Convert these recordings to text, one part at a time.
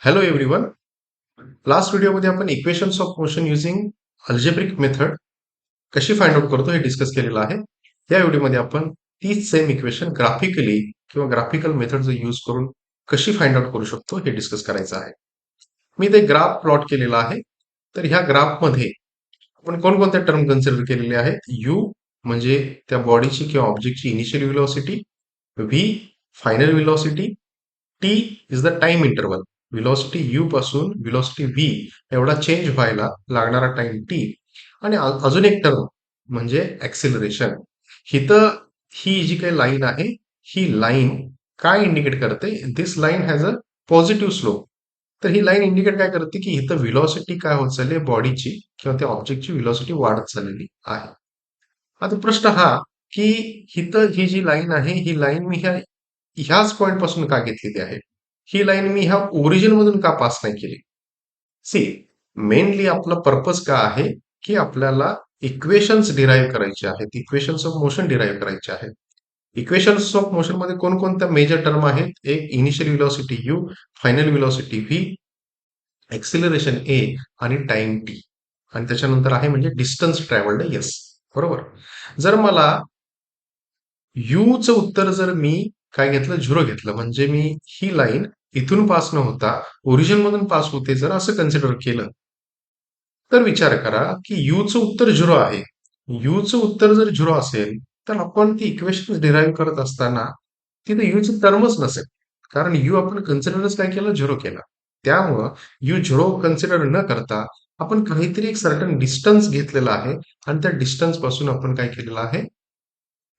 Hello everyone. Last व्हिडिओमध्ये आपण equations of motion using algebraic method कशी फाइंड आउट करतो हे डिस्कस केलेलं आहे. या व्हिडिओमध्ये आपण तीच सेम इक्वेशन ग्राफिकली किंवा ग्राफिकल मेथड यूज करून कशी फाइंड आउट करू शकतो हे डिस्कस करायचं आहे. मी ते ग्राफ प्लॉट केलेला आहे. तर ह्या ग्राफमध्ये आपण कोणकोणत्या टर्म कन्सिडर केलेले आहेत? यू म्हणजे त्या बॉडीची किंवा ऑब्जेक्टची initial velocity, V final velocity, T is the time interval. Velocity U पासून व्हेलॉसिटी व्ही एवढा चेंज व्हायला लागणारा टाइम टी, आणि अजून एक टर्म म्हणजे ऍक्सिलरेशन. ही जी काही लाईन आहे, ही लाईन काय इंडिकेट करते? This line has a positive slope. तर ही लाईन इंडिकेट काय करते की इथं व्हेलॉसिटी काय होत चालली आहे, बॉडीची किंवा त्या ऑब्जेक्टची व्हेलॉसिटी वाढत चाललेली आहे. आता प्रश्न हा की इथं ही जी लाईन आहे, ही लाईन मी ह्याच पॉइंट पासून का घेतलेली आहे? ही लाईन मी ह्या ओरिजिन मधून का पास नाही केली? सी, मेनली आपला पर्पज का आहे की आपल्याला इक्वेशन्स डिराईव्ह करायचे आहेत, इक्वेशन्स ऑफ मोशन डिराईव्ह करायचे आहेत. इक्वेशन्स ऑफ मोशन मध्ये कोणकोणत्या मेजर टर्म आहेत? एक initial velocity U, final velocity V, acceleration A आणि टाइम टी, आणि त्याच्यानंतर आहे म्हणजे डिस्टन्स ट्रॅव्हल्ड एस. बरोबर. जर मला चं उत्तर जर मी काय घेतलं, 0 घेतलं, म्हणजे मी ही लाईन इथून पास न होता ओरिजिन मधून पास होते जर असं कन्सिडर केलं, तर विचार करा की चं उत्तर 0 आहे. चं उत्तर जर 0 असेल तर आपण ती इक्वेशन डिराईव्ह करत असताना तिथे चं टर्मच नसेल, कारण आपण कन्सिडरच काय केलं, 0 केला. त्यामुळं 0 कन्सिडर न करता आपण काहीतरी एक सर्टन डिस्टन्स घेतलेला आहे, आणि त्या डिस्टन्स पासून आपण काय केलेलं आहे,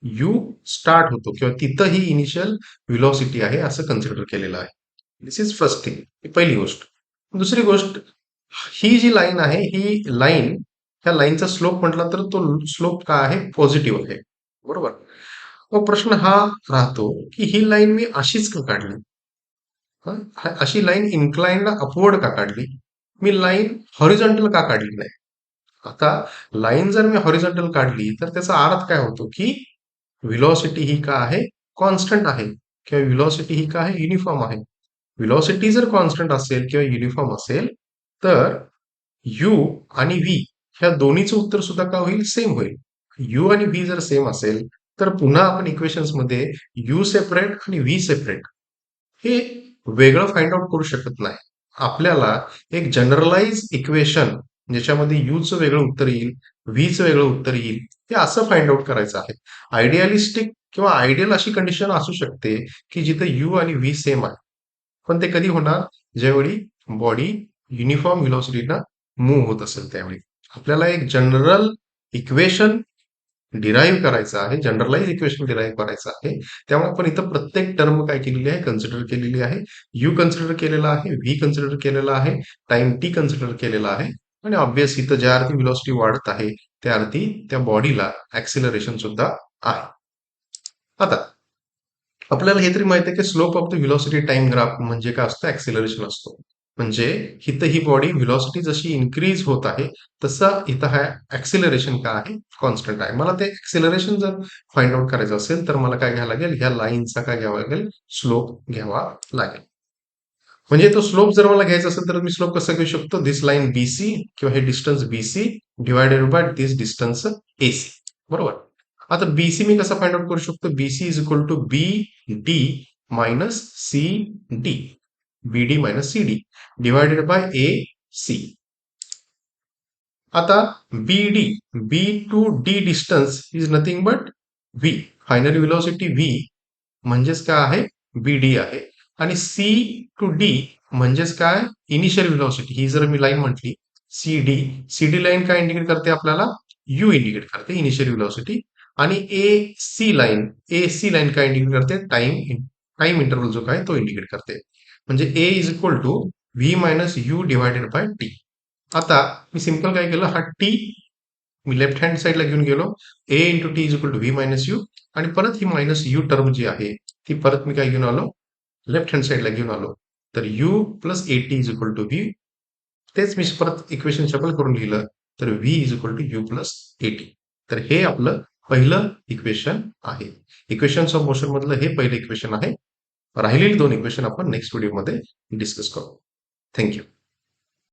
यू स्टार्ट होतो किंवा तिथं ही इनिशियल व्हेलॉसिटी आहे असं कन्सिडर केलेलं आहे. दिस इज फर्स्ट थिंग, ही पहिली गोष्ट. दुसरी गोष्ट, ही जी लाईन आहे, ही लाईन, ह्या लाईनचा स्लोप म्हटला तर तो स्लोप काय आहे, पॉझिटिव्ह आहे. बरोबर. मग प्रश्न हा राहतो की ही लाईन मी अशीच का काढली? अशी लाईन इन्क्लाइंड अपवर्ड का काढली? मी लाईन हॉरिझॉन्टल का काढली नाही? आता लाईन जर मी हॉरिझॉन्टल काढली तर त्याचा अर्थ काय होतो की व्हेलॉसिटी ही का आहे, कॉन्स्टंट आहे, किंवा व्हेलॉसिटी ही का आहे, युनिफॉर्म आहे. व्हेलॉसिटी जर कॉन्स्टंट असेल किंवा युनिफॉर्म असेल तर यू आणि व्ही ह्या दोन्हीचं उत्तर सुद्धा का होईल, सेम होईल. यू आणि व्ही जर सेम असेल तर पुन्हा आपण इक्वेशन्स मध्ये यू सेपरेट आणि व्ही सेपरेट हे वेगळं फाइंड आउट करू शकत नाही. आपल्याला एक जनरलाइज इक्वेशन ज्याच्यामध्ये चं वेगळं उत्तर येईल, चं वेगळं उत्तर येईल, हे असं फाइंड आउट करायचं आहे. आयडियालिस्टिक किंवा आयडियल अशी कंडिशन असू शकते की जिथे यू आणि व्ही सेम आहे. पण ते कधी होणार, ज्यावेळी बॉडी युनिफॉर्म व्हेलॉसिटीनं मूव्ह होत असेल त्यावेळी. आपल्याला एक जनरल इक्वेशन डिराईव्ह करायचं आहे, जनरलाइज इक्वेशन डिराईव्ह करायचं आहे. त्यामुळे आपण इथं प्रत्येक टर्म काय केलेली आहे, कन्सिडर केलेली आहे. यू कन्सिडर केलेला आहे, व्ही कन्सिडर केलेला आहे, टाइम टी कन्सिडर केलेला आहे, आणि ऑब्व्हियस इथं ज्या अर्थी व्हेलॉसिटी वाढत आहे त्या अर्थी त्या बॉडीला ऍक्सिलरेशन सुद्धा आहे. आता आपल्याला हे तरी माहिती आहे की slope of the velocity time graph म्हणजे काय असतं, ऍक्सिलरेशन असतो. म्हणजे इथं ही बॉडी व्हेलॉसिटी जशी इन्क्रीज होत आहे तसं इथं हा ऍक्सिलरेशन काय आहे, कॉन्स्टंट आहे. मला ते ऍक्सिलरेशन जर फाइंड आउट करायचं असेल तर मला काय घ्यावं लागेल, ह्या लाईनचा काय घ्यावा लागेल, स्लोप घ्यावा लागेल. म्हणजे तो स्लोप जर मला घ्यायचा असेल तर मी स्लोप कसा घेऊ शकतो, दिस लाईन बीसी किंवा हे distance BC divided by this distance AC. बरोबर. आता बीसी मी कसं फाइंड आउट करू शकतो, BC is equal to B D minus C D, B D minus C D divided by A C. आता B D, B to D distance is nothing but V, final velocity V म्हणजेच काय आहे, बी D आहे. आणि C to D म्हणजेच काय, initial velocity. ही जर मी लाईन म्हटली C D, C D line काय इंडिकेट करते आपल्याला, यू इंडिकेट करते, इनिशियल व्हेलॉसिटी. आणि ए सी लाईन काय इंडिकेट करते, टाइम इंटरवल जो काय तो इंडिकेट करते. म्हणजे A is equal to V minus U divided by T. आता मी सिंपल काय केलं, हा टी मी लेफ्ट हँड साईडला घेऊन गेलो, A into T is equal to V minus U, आणि परत ही मायनस यू टर्म जी आहे ती परत मी काय घेऊन आलो, लेफ्ट हँड साईडला घेऊन आलो. तर U plus A T is equal to V. तेच मी परत इक्वेशन शफल करून लिहिलं, तर V is equal to U plus A T. तर हे आपलं पहिलं इक्वेशन आहे. इक्वेशन्स ऑफ मोशन मधलं हे पहिलं इक्वेशन आहे. राहिलेली दोन इक्वेशन आपण नेक्स्ट व्हिडिओमध्ये डिस्कस करू. Thank you.